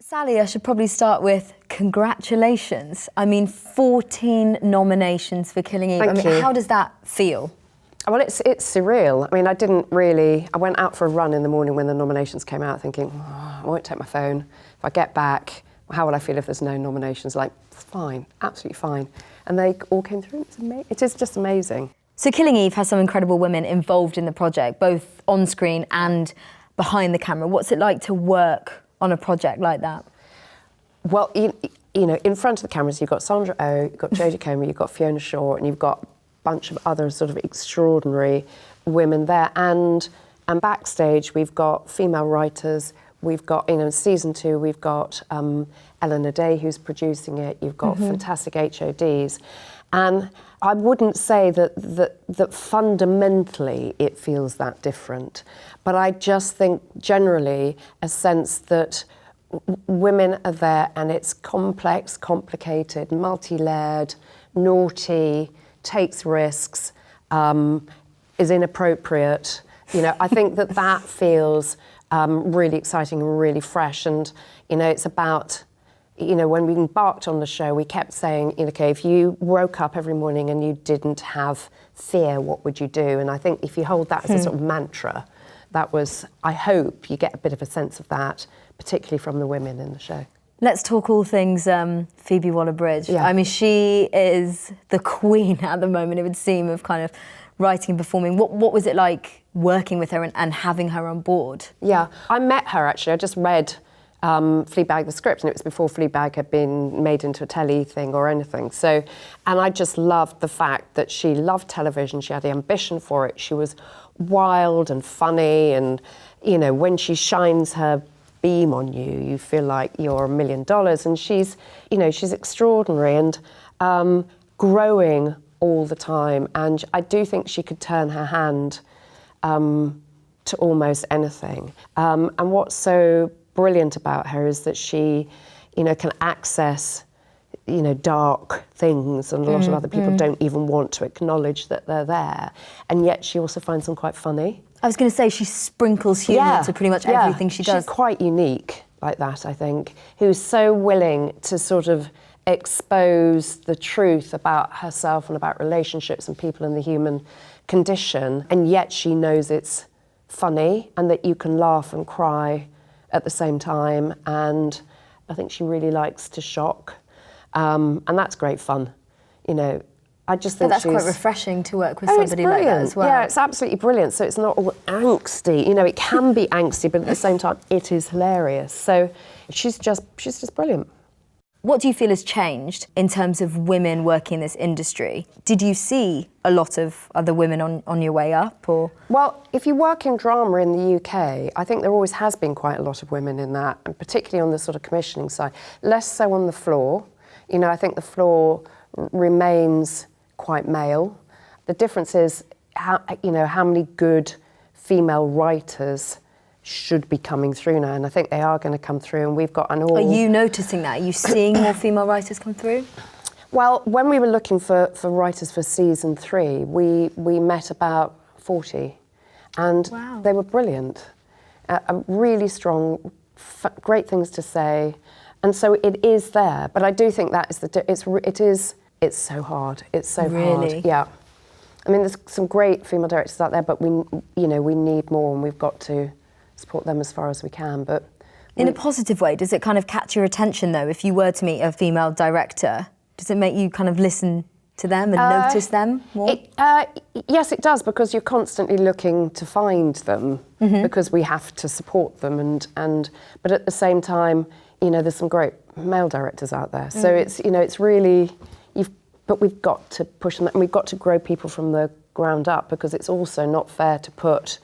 Sally, I should probably start with congratulations. I mean, 14 nominations for Killing Eve. Thank you. How does that feel? Well, it's surreal. I mean, I went out for a run in the morning when the nominations came out thinking, I won't take my phone. If I get back, how will I feel if there's no nominations? Like, it's fine, absolutely fine. And they all came through. It is just amazing. So Killing Eve has some incredible women involved in the project, both on screen and behind the camera. What's it like to work on a project like that? Well, you know, in front of the cameras, you've got Sandra Oh, you've got Jodie Comer, you've got Fiona Shaw, and you've got a bunch of other sort of extraordinary women there. And backstage, we've got female writers. We've got, in season 2, we've got Eleanor Day, who's producing it. You've got fantastic HODs. And I wouldn't say that fundamentally it feels that different. But I just think generally a sense that women are there and it's complex, complicated, multi-layered, naughty, takes risks, is inappropriate. You know, I think that feels really exciting and really fresh. And, you know, it's about, you know, when we embarked on the show, we kept saying, okay, if you woke up every morning and you didn't have fear, what would you do? And I think if you hold that as a sort of mantra, that was, I hope you get a bit of a sense of that, particularly from the women in the show. Let's talk all things Phoebe Waller-Bridge. Yeah. I mean, she is the queen at the moment, it would seem, of kind of writing and performing. What was it like working with her and having her on board? Yeah, I met her actually. I just read Fleabag, the script, and it was before Fleabag had been made into a telly thing or anything. So, and I just loved the fact that she loved television, she had the ambition for it, she was wild and funny, and, you know, when she shines her beam on you, you feel like you're $1 million. And she's, you know, she's extraordinary and growing all the time. And I do think she could turn her hand to almost anything. And what's so brilliant about her is that she, you know, can access, you know, dark things, and a lot of other people don't even want to acknowledge that they're there. And yet she also finds them quite funny. I was going to say she sprinkles humour into pretty much everything she does. She's quite unique like that, I think, who's so willing to sort of expose the truth about herself and about relationships and people in the human condition, and yet she knows it's funny and that you can laugh and cry at the same time. And I think she really likes to shock, and that's great fun, you know. I just think that's quite refreshing to work with somebody like that as well. Yeah, it's absolutely brilliant. So it's not all angsty. You know, it can be angsty, but at the same time, it is hilarious. So she's just brilliant. What do you feel has changed in terms of women working in this industry? Did you see a lot of other women on your way up, or? Well, if you work in drama in the UK, I think there always has been quite a lot of women in that, and particularly on the sort of commissioning side. Less so on the floor. You know, I think the floor remains quite male. The difference is how many good female writers should be coming through now, and I think they are going to come through, and we've got an all... Are you noticing that? Are you seeing more female writers come through? Well, when we were looking for writers for season 3, we met about 40, and they were brilliant, really strong, great things to say, and so it is there. But I do think that is it's so hard. It's so hard. Yeah. I mean, there's some great female directors out there, but we need more, and we've got to support them as far as we can. But in a positive way, does it kind of catch your attention though? If you were to meet a female director, does it make you kind of listen to them and notice them more? Yes, it does, because you're constantly looking to find them, because we have to support them, but at the same time, you know, there's some great male directors out there. So it's, you know, it's really, but we've got to push them, and we've got to grow people from the ground up, because it's also not fair to put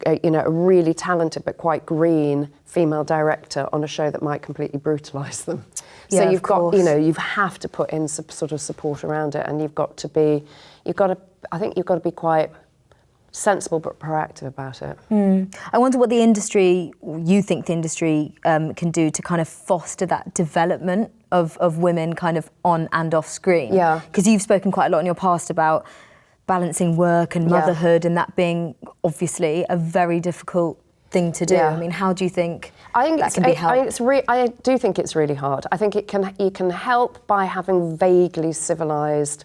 a really talented but quite green female director on a show that might completely brutalise them. So you've got, you know, you have to put in some sort of support around it, and I think you've got to be quite sensible but proactive about it. I wonder what you think the industry can do to kind of foster that development of women kind of on and off screen. Yeah. Because you've spoken quite a lot in your past about balancing work and motherhood, and that being obviously a very difficult thing to do. Yeah. I mean, how do you think I think that can be helped? I do think it's really hard. I think you can help by having vaguely civilised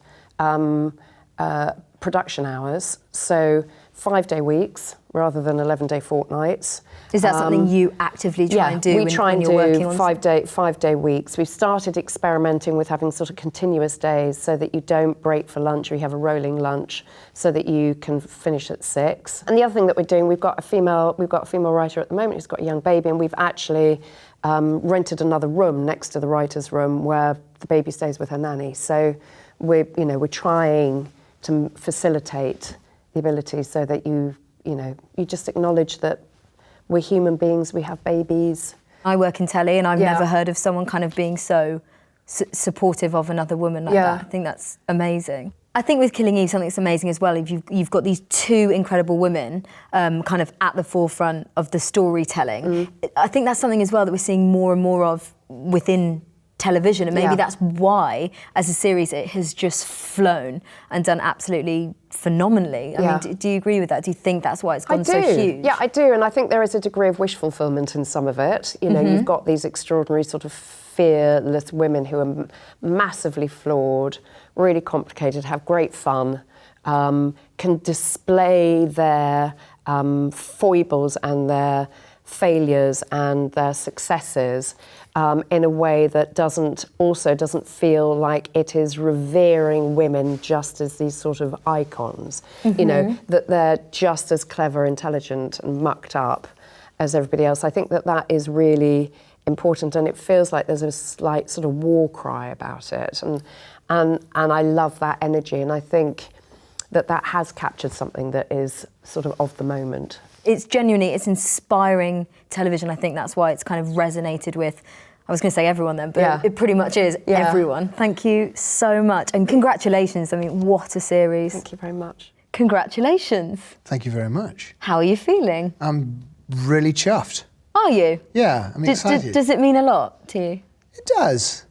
production hours. So 5-day weeks rather than 11-day fortnights. Is that something you actively try and do we try and when you're working on 5-day weeks. We've started experimenting with having sort of continuous days so that you don't break for lunch or you have a rolling lunch so that you can finish at 6. And the other thing that we're doing, we've got a female writer at the moment who's got a young baby, and we've actually rented another room next to the writer's room where the baby stays with her nanny. So we're trying to facilitate the ability so that you just acknowledge that we're human beings, we have babies. I work in telly, and I've never heard of someone kind of being so supportive of another woman like that. I think that's amazing. I think with Killing Eve, something that's amazing as well, if you've got these two incredible women kind of at the forefront of the storytelling. I think that's something as well that we're seeing more and more of within television, and maybe that's why, as a series, it has just flown and done absolutely phenomenally. I mean, do you agree with that? Do you think that's why it's gone so huge? Yeah, I do, and I think there is a degree of wish fulfillment in some of it. You know, you've got these extraordinary sort of fearless women who are massively flawed, really complicated, have great fun, can display their foibles and their failures and their successes in a way that doesn't feel like it is revering women just as these sort of icons. You know, that they're just as clever, intelligent and mucked up as everybody else. I think that is really important, and it feels like there's a slight sort of war cry about it, and I love that energy, and I think that has captured something that is sort of the moment. It's genuinely, it's inspiring television. I think that's why it's kind of resonated with, I was going to say everyone then, but it pretty much is everyone. Thank you so much, and congratulations. I mean, what a series. Thank you very much. Congratulations. Thank you very much. How are you feeling? I'm really chuffed. Are you? Yeah, I'm excited. Does it mean a lot to you? It does.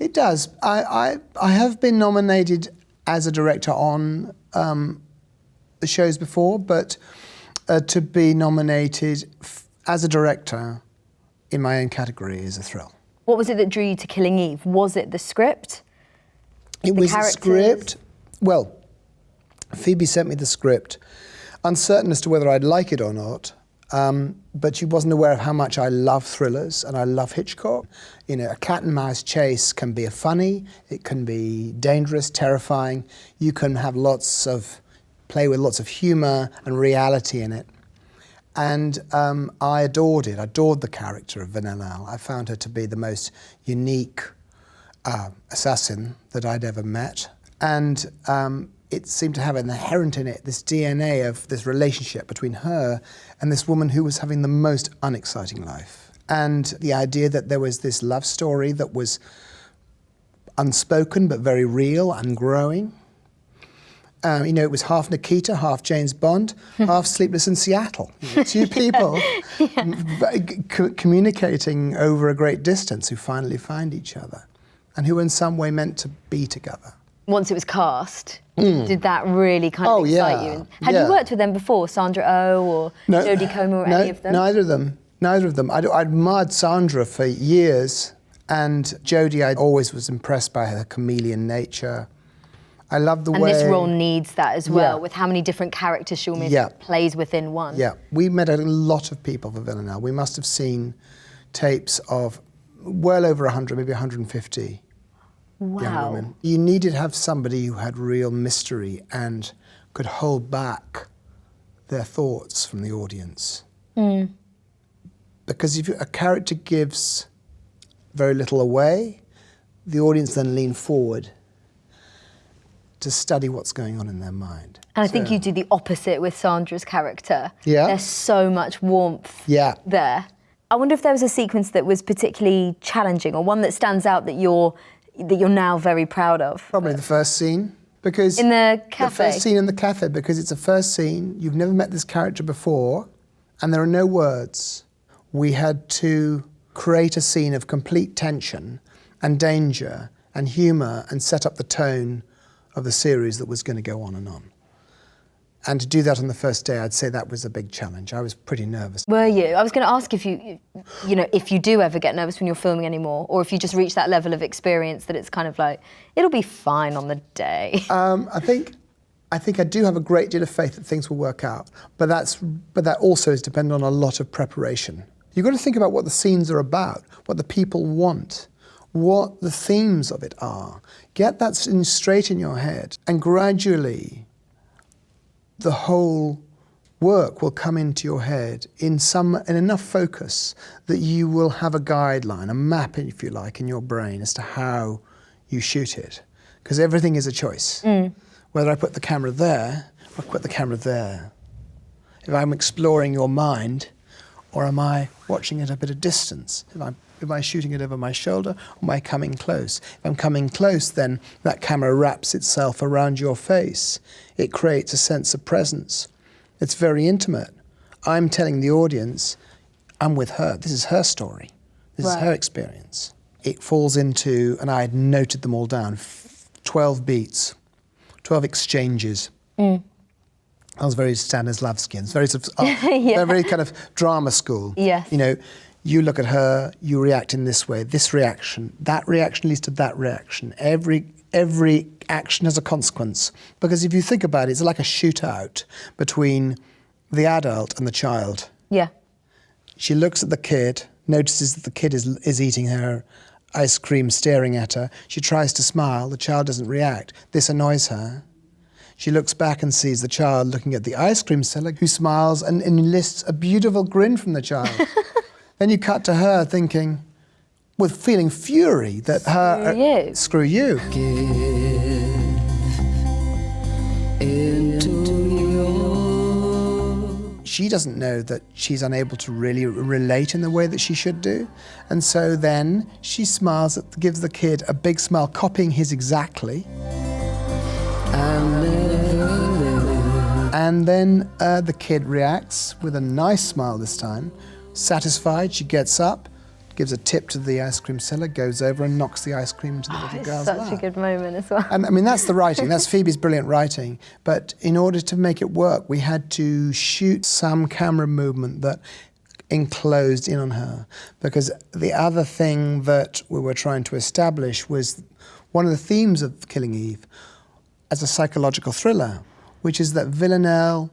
It does. I have been nominated as a director on the shows before, but to be nominated as a director in my own category is a thrill. What was it that drew you to Killing Eve? Was it the script? It was the script. Well, Phoebe sent me the script, uncertain as to whether I'd like it or not, but she wasn't aware of how much I love thrillers and I love Hitchcock. You know, a cat and mouse chase can be funny, it can be dangerous, terrifying. You can have play with lots of humour and reality in it. And I adored it. I adored the character of Villanelle. I found her to be the most unique assassin that I'd ever met. And it seemed to have inherent in it this DNA of this relationship between her and this woman who was having the most unexciting life. And the idea that there was this love story that was unspoken but very real and growing. You know, it was half Nikita, half James Bond, half Sleepless in Seattle. You know, two people communicating over a great distance who finally find each other and who in some way meant to be together. Once it was cast, did that really kind of excite you? Had you worked with them before, Sandra Oh or Jodie Comer or any of them? Neither of them. I'd admired Sandra for years, and Jodie, I always was impressed by her chameleon nature. I love the way... And this role needs that as well, with how many different characters she almost plays within one. Yeah, we met a lot of people for Villanelle. We must have seen tapes of well over 100, maybe 150 young women. You needed to have somebody who had real mystery and could hold back their thoughts from the audience. Because if a character gives very little away, the audience then lean forward to study what's going on in their mind. And I think you do the opposite with Sandra's character. Yeah. There's so much warmth there. I wonder if there was a sequence that was particularly challenging, or one that stands out that you're now very proud of. Probably the first scene, because... In the cafe? The first scene in the cafe, because it's a first scene, you've never met this character before, and there are no words. We had to create a scene of complete tension and danger and humour and set up the tone of the series that was going to go on. And to do that on the first day, I'd say that was a big challenge. I was pretty nervous. Were you? I was going to ask if if you do ever get nervous when you're filming anymore, or if you just reach that level of experience that it's kind of like, it'll be fine on the day. I think I do have a great deal of faith that things will work out, but that also is dependent on a lot of preparation. You've got to think about what the scenes are about, what the people want, what the themes of it are. Get that straight in your head, and gradually the whole work will come into your head in enough focus that you will have a guideline, a map, if you like, in your brain as to how you shoot it. Because everything is a choice. Whether I put the camera there or I put the camera there. If I'm exploring your mind, or am I watching at a bit of distance? Am I shooting it over my shoulder, or am I coming close? If I'm coming close, then that camera wraps itself around your face. It creates a sense of presence. It's very intimate. I'm telling the audience, I'm with her. This is her story. This is her experience. It falls into, and I had noted them all down, 12 beats, 12 exchanges. I was very Stanislavski, and very sort of, very kind of drama school. Yes. You look at her, you react in this way, this reaction, that reaction leads to that reaction. Every action has a consequence. Because if you think about it, it's like a shootout between the adult and the child. Yeah. She looks at the kid, notices that the kid is eating her ice cream, staring at her. She tries to smile, the child doesn't react. This annoys her. She looks back and sees the child looking at the ice cream seller, who smiles and enlists a beautiful grin from the child. Then you cut to her thinking, with feeling fury that screw you. She doesn't know that she's unable to really relate in the way that she should do. And so then she smiles, gives the kid a big smile, copying his exactly. And then the kid reacts with a nice smile this time. Satisfied, she gets up, gives a tip to the ice cream seller, goes over and knocks the ice cream into the little girl's lap. It's such a good moment as well. And I mean, that's the writing, that's Phoebe's brilliant writing. But in order to make it work, we had to shoot some camera movement that enclosed in on her. Because the other thing that we were trying to establish was one of the themes of Killing Eve as a psychological thriller, which is that Villanelle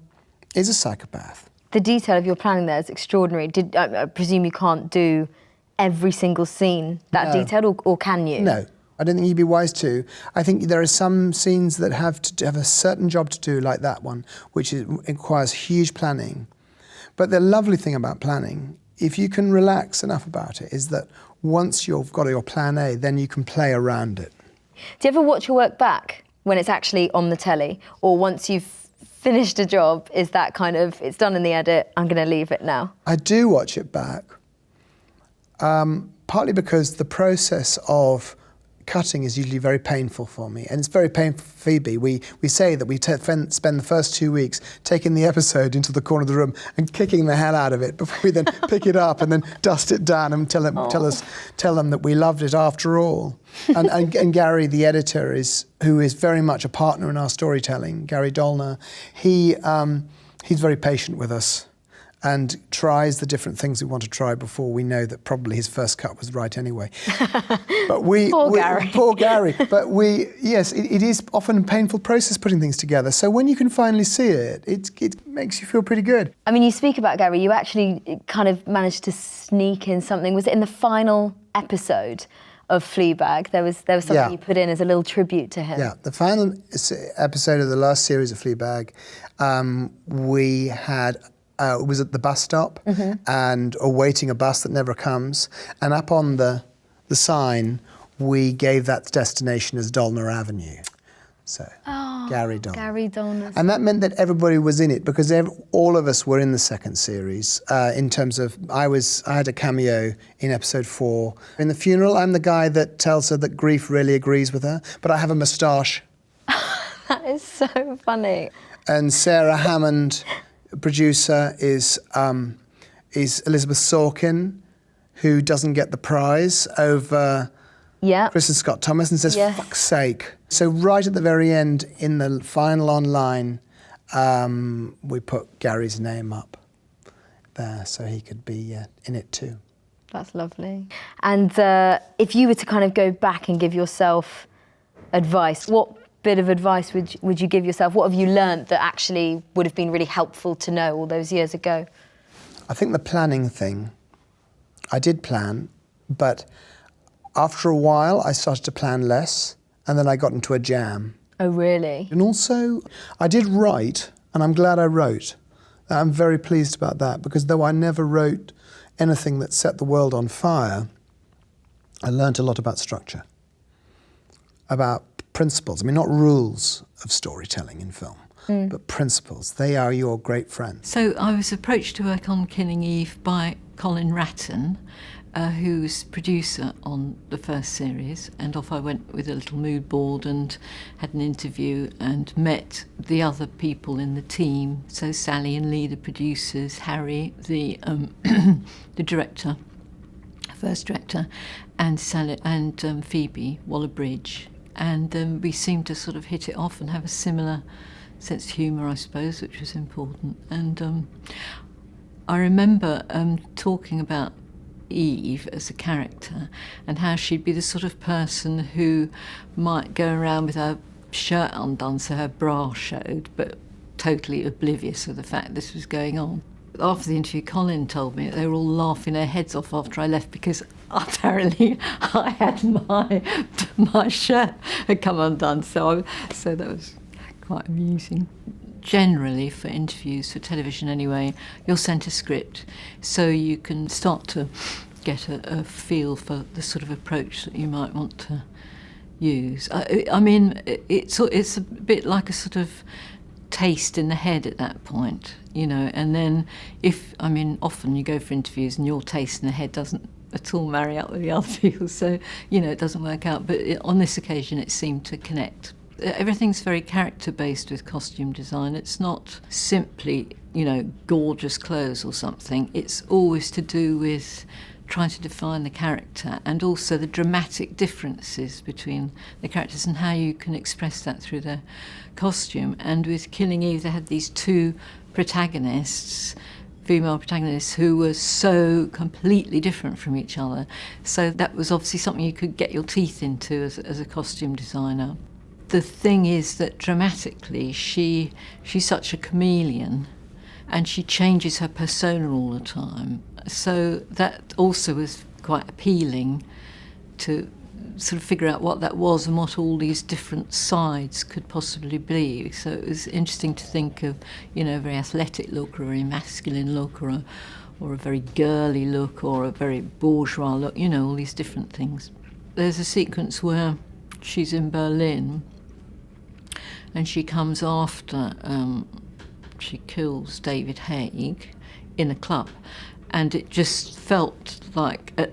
is a psychopath. The detail of your planning there is extraordinary. I presume you can't do every single scene that detailed, or can you? No, I don't think you'd be wise to. I think there are some scenes that have a certain job to do, like that one, which requires huge planning. But the lovely thing about planning, if you can relax enough about it, is that once you've got your plan A, then you can play around it. Do you ever watch your work back when it's actually on the telly, or once you've finished a job, is that kind of, it's done in the edit, I'm going to leave it now? I do watch it back, partly because the process of cutting is usually very painful for me, and it's very painful for Phoebe. We say that we spend the first 2 weeks taking the episode into the corner of the room and kicking the hell out of it before we then pick it up and then dust it down and tell them that we loved it after all. And Gary, the editor, who is very much a partner in our storytelling, Gary Dolner, he's very patient with us and tries the different things we want to try before we know that probably his first cut was right anyway. But poor Gary. But yes, it is often a painful process putting things together. So when you can finally see it, it makes you feel pretty good. I mean, you speak about Gary, you actually kind of managed to sneak in something. Was it in the final episode of Fleabag? There was something you put in as a little tribute to him. Yeah, the final episode of the last series of Fleabag, we had... was at the bus stop and awaiting a bus that never comes. And up on the sign, we gave that destination as Dolner Avenue. So, Gary Dolner. Gary Dolner. And that meant that everybody was in it, because all of us were in the second series. In terms of, I had a cameo in episode 4. In the funeral, I'm the guy that tells her that grief really agrees with her, but I have a moustache. That is so funny. And Sarah Hammond, producer, is Elizabeth Sorkin, who doesn't get the prize over Kristen Scott Thomas, and says, fuck's sake. So right at the very end, in the final online, we put Gary's name up there so he could be in it too. That's lovely. And if you were to kind of go back and give yourself advice, what bit of advice would you give yourself? What have you learnt that actually would have been really helpful to know all those years ago? I think the planning thing, I did plan, but after a while I started to plan less, and then I got into a jam. Oh, really? And also, I did write, and I'm glad I wrote. I'm very pleased about that, because though I never wrote anything that set the world on fire, I learnt a lot about structure, about principles. I mean, not rules of storytelling in film, but principles. They are your great friends. So I was approached to work on Killing Eve by Colin Ratton, who's producer on the first series, and off I went with a little mood board and had an interview and met the other people in the team. So Sally and Lee, the producers, Harry, the the director, first director, and Sally and Phoebe Waller-Bridge, and we seemed to sort of hit it off and have a similar sense of humour, I suppose, which was important. And I remember talking about Eve as a character and how she'd be the sort of person who might go around with her shirt undone so her bra showed, but totally oblivious of the fact this was going on. After the interview, Colin told me they were all laughing their heads off after I left because apparently I had my shirt had come undone, so that was quite amusing. Generally, for interviews, for television anyway, you're sent a script so you can start to get a feel for the sort of approach that you might want to use. I mean, it's a bit like a sort of taste in the head at that point, you know, and then often you go for interviews and your taste in the head doesn't at all marry up with the other people, so, you know, it doesn't work out. But on this occasion it seemed to connect. Everything's very character-based with costume design. It's not simply, you know, gorgeous clothes or something. It's always to do with trying to define the character and also the dramatic differences between the characters and how you can express that through their costume. And with Killing Eve, they had these two protagonists, female protagonists, who were so completely different from each other. So that was obviously something you could get your teeth into as a costume designer. The thing is that dramatically she's such a chameleon and she changes her persona all the time. So that also was quite appealing to sort of figure out what that was and what all these different sides could possibly be. So it was interesting to think of, you know, a very athletic look or a very masculine look or a very girly look or a very bourgeois look, you know, all these different things. There's a sequence where she's in Berlin and she comes after she kills David Haig in a club, and it just felt like at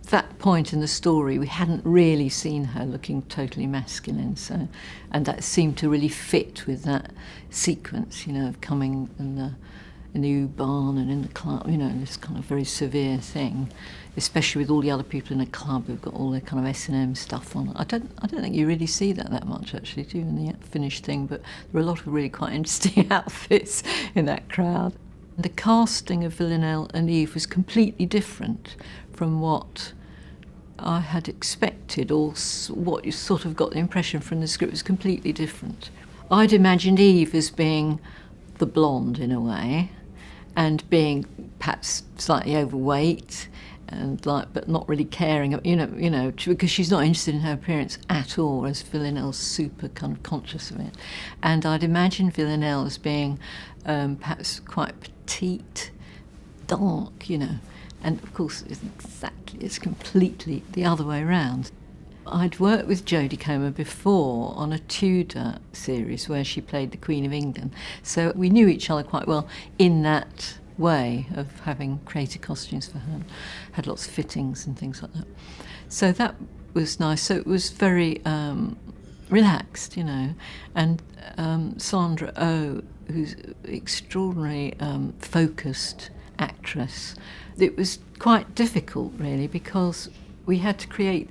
that point in the story we hadn't really seen her looking totally masculine, so, and that seemed to really fit with that sequence, you know, of coming in the U-Bahn and in the club, you know, this kind of very severe thing, especially with all the other people in the club who've got all their kind of S&M stuff on. I don't think you really see that much, actually, do you, in the finished thing, but there are a lot of really quite interesting outfits in that crowd. The casting of Villanelle and Eve was completely different from what I had expected, or what you sort of got the impression from the script was completely different. I'd imagined Eve as being the blonde in a way, and being perhaps slightly overweight, and but not really caring, you know, because she's not interested in her appearance at all, whereas Villanelle's super kind of conscious of it. And I'd imagined Villanelle as being perhaps quite petite, dark, you know, and of course it's completely the other way around. I'd worked with Jodie Comer before on a Tudor series where she played the Queen of England, so we knew each other quite well in that way of having created costumes for her, had lots of fittings and things like that. So that was nice. So it was very relaxed, you know, and Sandra Oh, who's an extraordinarily focused actress. It was quite difficult, really, because we had to create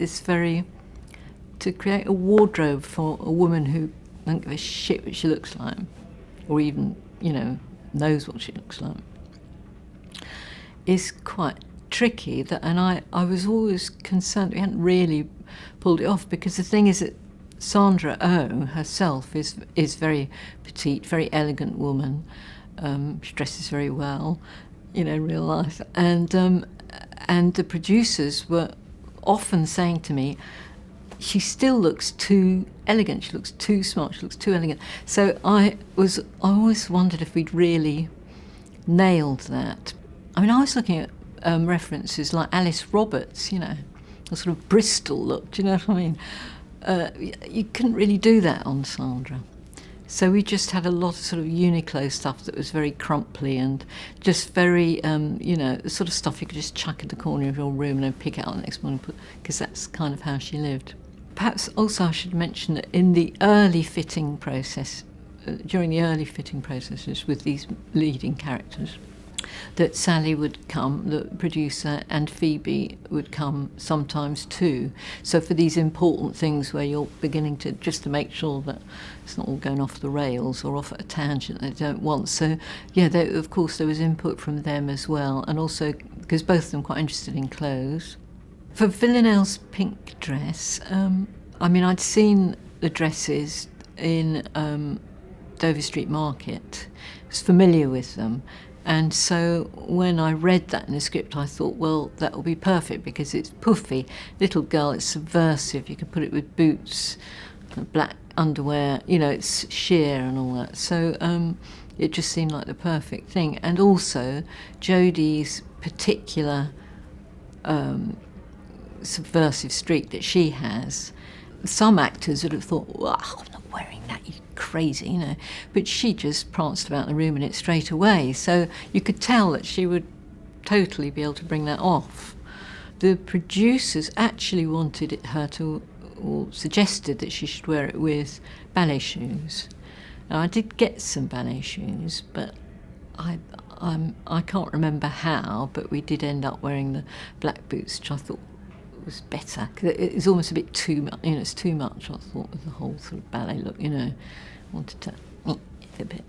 a wardrobe for a woman who doesn't give a shit what she looks like, or even, knows what she looks like, is quite tricky. And I was always concerned we hadn't really pulled it off, because the thing is that Sandra Oh herself is very petite, very elegant woman. She dresses very well, in real life. And the producers were often saying to me, she still looks too elegant, she looks too smart, she looks too elegant. So I always wondered if we'd really nailed that. I mean, I was looking at references like Alice Roberts, a sort of Bristol look, do you know what I mean? You couldn't really do that on Sandra. So we just had a lot of sort of Uniqlo stuff that was very crumply and just very, the sort of stuff you could just chuck in the corner of your room and then pick it out the next morning, because that's kind of how she lived. Perhaps also I should mention that in the early fitting process, during the early fitting processes with these leading characters, that Sally would come, the producer, and Phoebe would come sometimes too. So for these important things where you're beginning to, just to make sure that it's not all going off the rails or off at a tangent they don't want. So yeah, of course there was input from them as well, and also because both of them quite interested in clothes. For Villanelle's pink dress, I'd seen the dresses in Dover Street Market. I was familiar with them. And so when I read that in the script, I thought, well, that will be perfect because it's puffy, little girl, it's subversive. You can put it with boots, black underwear, it's sheer and all that. So it just seemed like the perfect thing. And also Jodie's particular subversive streak that she has. Some actors would have thought, well, I'm not wearing that, you crazy, But she just pranced about the room in it straight away. So you could tell that she would totally be able to bring that off. The producers actually wanted her to, or suggested that she should wear it with ballet shoes. Now, I did get some ballet shoes, but I can't remember how, but we did end up wearing the black boots, which I thought was better, because it's almost a bit too much, it's too much, I thought, with the whole sort of ballet look, wanted to a bit.